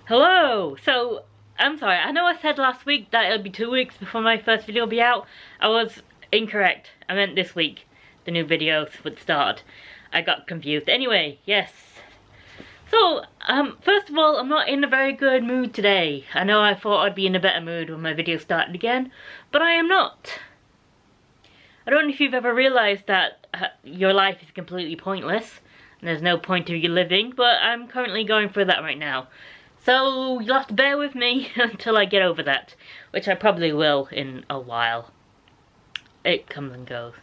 Hello! So, I'm sorry, I know I said last week that it'll be 2 weeks before my first video will be out. I was incorrect. I meant this week the new videos would start. I got confused. Anyway, yes. So, first of all, I'm not in a very good mood today. I know I thought I'd be in a better mood when my video started again, but I am not. I don't know if you've ever realised that your life is completely pointless and there's no point to you living, but I'm currently going through that right now. So you'll have to bear with me until I get over that, which I probably will in a while. It comes and goes.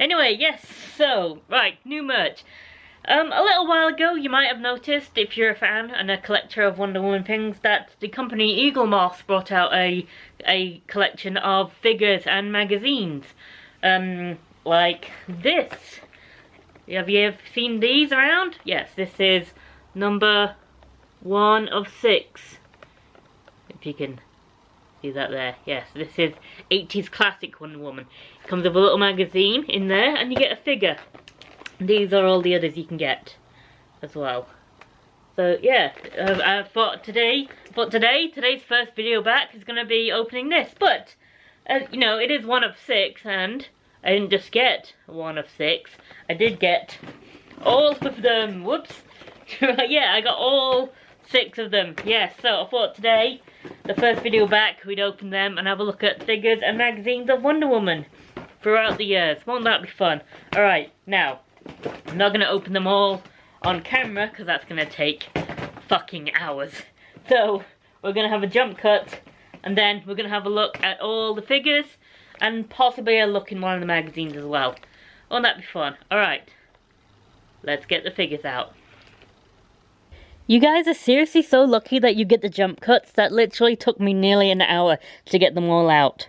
Anyway, yes, so, right, new merch. A little while ago, you might have noticed, if you're a fan and a collector of Wonder Woman things, that the company Eaglemoss brought out a collection of figures and magazines. Like this. Have you ever seen these around? Yes, this is number 1 of 6. If you can see that there. Yes, this is 80s classic Wonder Woman. It comes with a little magazine in there and you get a figure. These are all the others you can get as well. So yeah, I thought today's first video back is going to be opening this. But, you know, it is 1 of 6 and I didn't just get 1 of 6. I did get all of them. Whoops. Yeah, I got all 6 of them. Yes, so I thought today, the first video back, we'd open them and have a look at figures and magazines of Wonder Woman throughout the years. Won't that be fun? Alright, now, I'm not going to open them all on camera because that's going to take fucking hours. So, we're going to have a jump cut and then we're going to have a look at all the figures and possibly a look in one of the magazines as well. Won't that be fun? Alright, let's get the figures out. You guys are seriously so lucky that you get the jump cuts. That literally took me nearly an hour to get them all out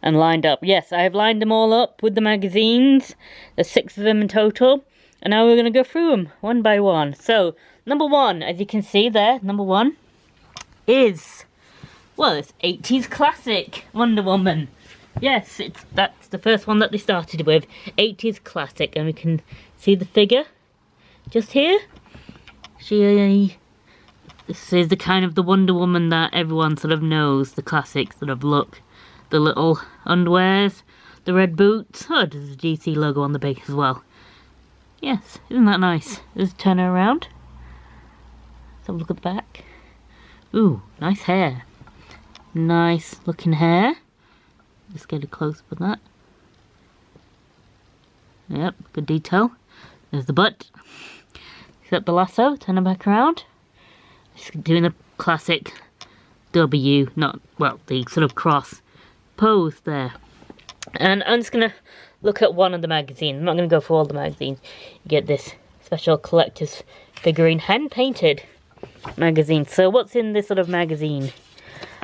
and lined up. Yes, I have lined them all up with the magazines. There's 6 of them in total. And now we're going to go through them one by one. So, number 1, as you can see there, number 1 is, well, it's 80s classic Wonder Woman. Yes, that's the first one that they started with. 80s classic. And we can see the figure just here. This is the kind of the Wonder Woman that everyone sort of knows, the classic sort of look. The little underwears, the red boots. Oh, there's a DC logo on the base as well. Yes, isn't that nice? Just turn her around. Let's have a look at the back. Ooh, nice hair. Nice looking hair. Just get a close up of that. Yep, good detail. There's the butt. Set the lasso, turn her back around. Just doing the classic W, not, well, the sort of cross pose there. And I'm just going to look at one of the magazines. I'm not going to go for all the magazines. You get this special collector's figurine, hand-painted magazine. So what's in this sort of magazine?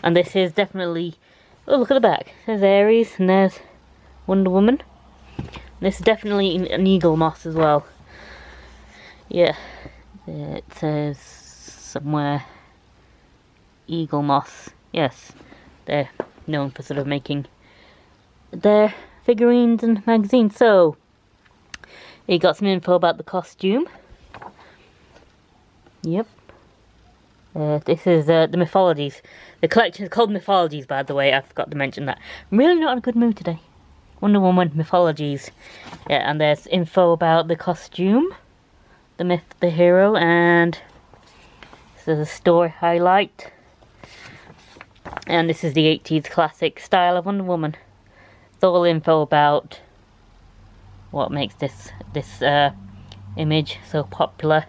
And this is definitely, oh, look at the back. There's Ares and there's Wonder Woman. This is definitely an Eaglemoss as well. Yeah, it says somewhere Eaglemoss. Yes, they're known for sort of making their figurines and magazines. So, you got some info about the costume. Yep. This is the Mythologies. The collection is called Mythologies, by the way. I forgot to mention that. I'm really not in a good mood today. Wonder Woman Mythologies. Yeah, and there's info about the costume. The myth, the hero, and this is a story highlight. And this is the 80s classic style of Wonder Woman. It's all info about what makes this image so popular.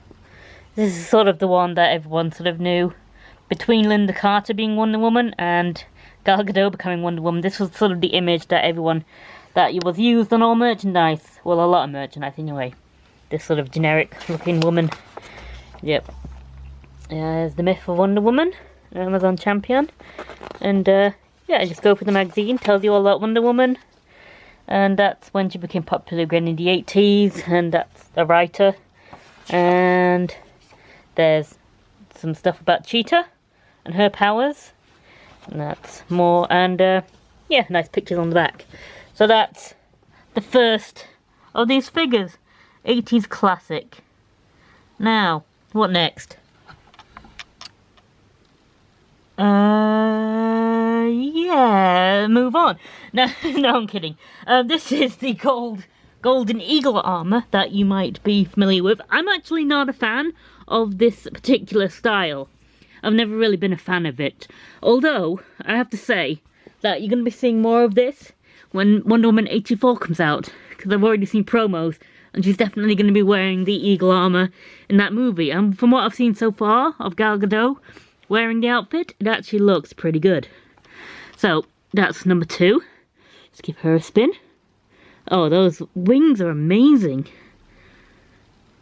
This is sort of the one that everyone sort of knew. Between Linda Carter being Wonder Woman and Gal Gadot becoming Wonder Woman, this was sort of the image that everyone, that was used on all merchandise. Well, a lot of merchandise anyway. This sort of generic looking woman. Yep. There's the myth of Wonder Woman, Amazon champion. And yeah, just go for the magazine, tells you all about Wonder Woman. And that's when she became popular again in the 80s, and that's a writer. And there's some stuff about Cheetah and her powers. And that's more, and yeah, nice pictures on the back. So that's the first of these figures. 80s classic. Now, what next? Yeah, move on. No, no, I'm kidding. This is the Golden Eagle armor that you might be familiar with. I'm actually not a fan of this particular style. I've never really been a fan of it. Although, I have to say that you're going to be seeing more of this when Wonder Woman 84 comes out. Because I've already seen promos, and she's definitely going to be wearing the Eagle armor in that movie. And from what I've seen so far of Gal Gadot wearing the outfit, it actually looks pretty good. So, that's number 2. Let's give her a spin. Oh, those wings are amazing.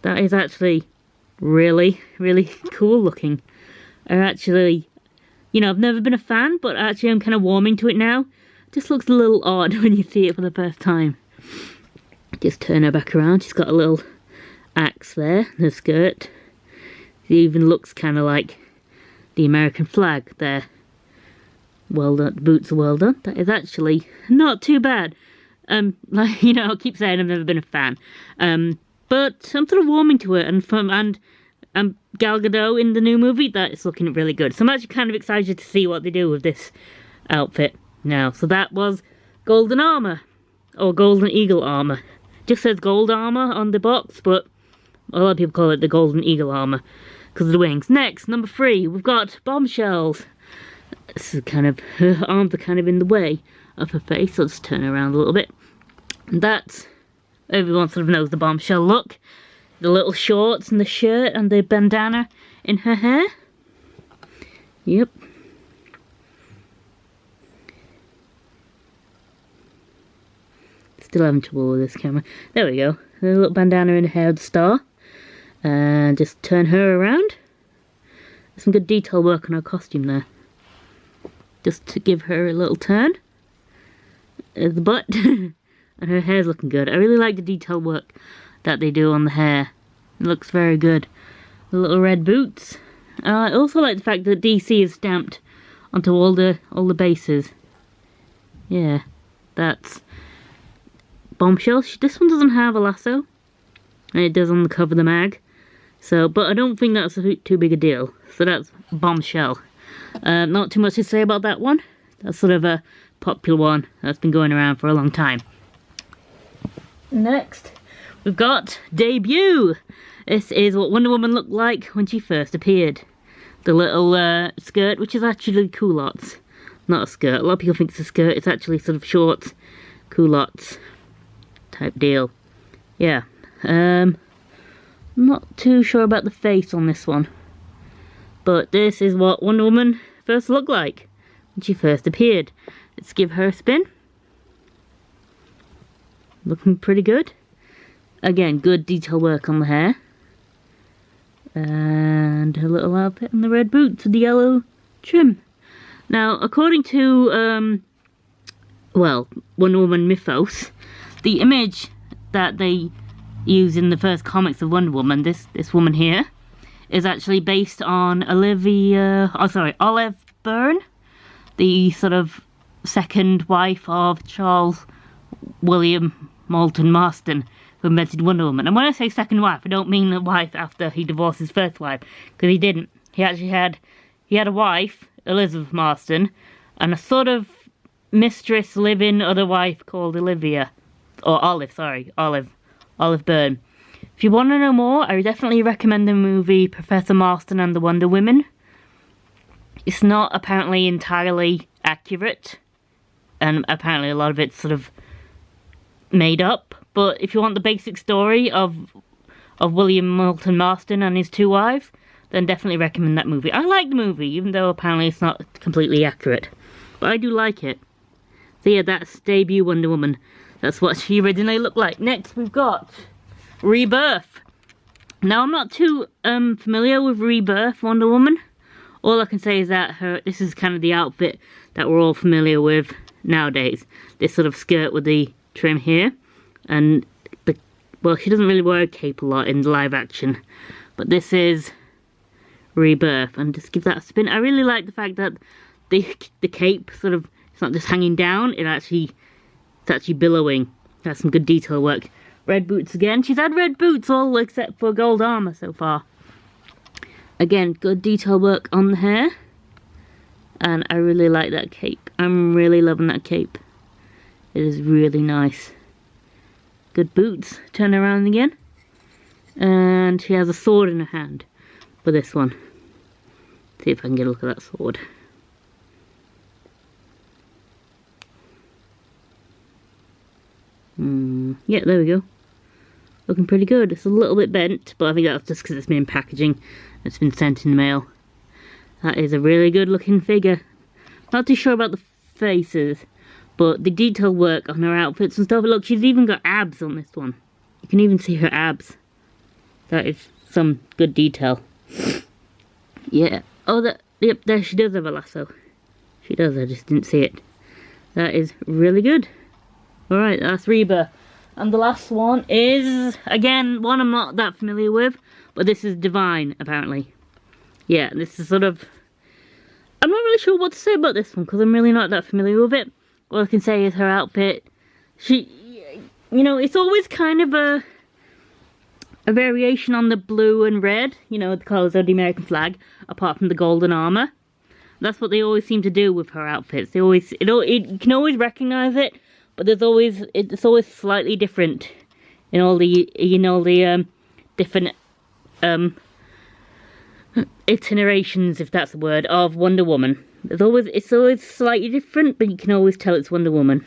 That is actually really, really cool looking. I actually, you know, I've never been a fan, but actually I'm kind of warming to it now. It just looks a little odd when you see it for the first time. Just turn her back around. She's got a little axe there, her skirt. It even looks kind of like the American flag there. Well done, the boots are well done. That is actually not too bad. Like, you know, I keep saying I've never been a fan. But I'm sort of warming to it, and Gal Gadot in the new movie, that's looking really good. So I'm actually kind of excited to see what they do with this outfit now. So that was Golden Armor, or Golden Eagle Armor. Just says Gold Armor on the box, but a lot of people call it the Golden Eagle Armor because of the wings. Next, number 3, we've got Bombshells. This is kind of, her arms are kind of in the way of her face, so let's turn her around a little bit. And that's, everyone sort of knows the Bombshell look. The little shorts and the shirt and the bandana in her hair. Yep. Still having trouble with this camera. There we go. A little bandana in her hair of the star. And just turn her around. Some good detail work on her costume there. Just to give her a little turn. There's the butt. And her hair's looking good. I really like the detail work that they do on the hair. It looks very good. The little red boots. I also like the fact that DC is stamped onto all the bases. Yeah, that's Bombshell. This one doesn't have a lasso, and it does on the cover of the mag. So, but I don't think that's too big a deal. So that's Bombshell. Not too much to say about that one. That's sort of a popular one that's been going around for a long time. Next, we've got Debut. This is what Wonder Woman looked like when she first appeared. The little skirt, which is actually culottes, not a skirt. A lot of people think it's a skirt. It's actually sort of shorts, culottes type deal. Yeah. Not too sure about the face on this one. But this is what Wonder Woman first looked like when she first appeared. Let's give her a spin. Looking pretty good. Again, good detail work on the hair. And her little outfit and the red boots with the yellow trim. Now, according to, well, Wonder Woman Mythos, the image that they use in the first comics of Wonder Woman, this woman here, is actually based on Olive Byrne, the sort of second wife of Charles William Moulton Marston, who invented Wonder Woman. And when I say second wife, I don't mean the wife after he divorced his first wife, because he didn't. He actually had a wife, Elizabeth Marston, and a sort of mistress live-in other wife called Olivia, or Olive, sorry, Olive Byrne. If you want to know more, I definitely recommend the movie Professor Marston and the Wonder Women. It's not apparently entirely accurate, and apparently a lot of it's sort of made up, but if you want the basic story of William Moulton Marston and his 2 wives, then definitely recommend that movie. I like the movie, even though apparently it's not completely accurate, but I do like it. So yeah, that's Debut Wonder Woman. That's what she originally looked like. Next, we've got Rebirth. Now, I'm not too familiar with Rebirth Wonder Woman. All I can say is that this is kind of the outfit that we're all familiar with nowadays. This sort of skirt with the trim here. And, well, she doesn't really wear a cape a lot in live action. But this is Rebirth. And just give that a spin. I really like the fact that the cape sort of, it's not just hanging down. It's actually billowing. That's some good detail work. Red boots again. She's had red boots all except for gold armor so far. Again, good detail work on the hair. And I really like that cape. I'm really loving that cape. It is really nice. Good boots. Turn around again. And she has a sword in her hand for this one. See if I can get a look at that sword. Yeah, there we go. Looking pretty good. It's a little bit bent, but I think that's just because it's been in packaging. It's been sent in the mail. That is a really good looking figure. Not too sure about the faces, but the detail work on her outfits and stuff. Look, she's even got abs on this one. You can even see her abs. That is some good detail. Yeah. Oh, yep, there she does have a lasso. She does, I just didn't see it. That is really good. Alright, that's Reba. And the last one is, again, one I'm not that familiar with, but this is Divine, apparently. Yeah, this is sort of... I'm not really sure what to say about this one, because I'm really not that familiar with it. All I can say is her outfit. She, you know, it's always kind of a variation on the blue and red, you know, the colours of the American flag, apart from the golden armour. That's what they always seem to do with her outfits. They always, you can always recognise it, but there's always, it's always slightly different in all the, different, itinerations, if that's a word, of Wonder Woman. It's always slightly different, but you can always tell it's Wonder Woman.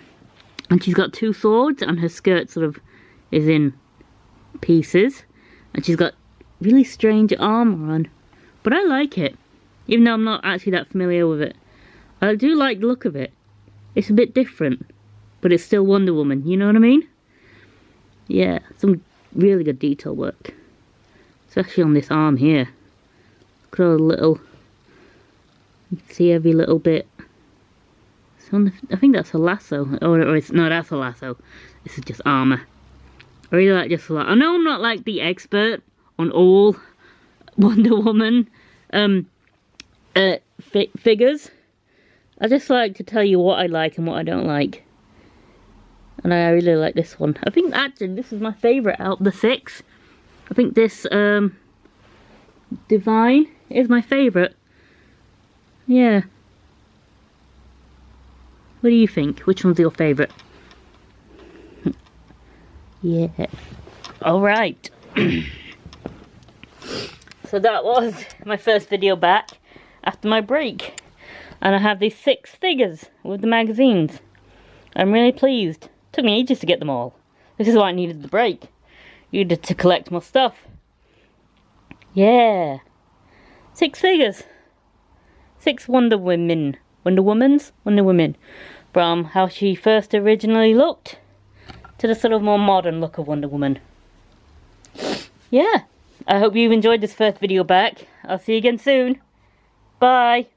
And she's got two swords, and her skirt sort of is in pieces. And she's got really strange armour on. But I like it, even though I'm not actually that familiar with it. I do like the look of it. It's a bit different, but it's still Wonder Woman, you know what I mean? Yeah, some really good detail work. Especially on this arm here. Look at all the little... You can see every little bit. I think that's a lasso. Or it's, no, that's a lasso. This is just armour. I really like this a lot. I know I'm not like the expert on all Wonder Woman figures. I just like to tell you what I like and what I don't like. And I really like this one. I think actually this is my favourite out of the 6. I think this Divine is my favourite. Yeah. What do you think? Which one's your favourite? Yeah. Alright. So that was my first video back after my break. And I have these 6 figures with the magazines. I'm really pleased. Took me ages to get them all. This is why I needed the break. Needed to collect more stuff. Yeah. 6 figures. 6 Wonder Women. Wonder Women. From how she first originally looked to the sort of more modern look of Wonder Woman. Yeah. I hope you've enjoyed this first video back. I'll see you again soon. Bye.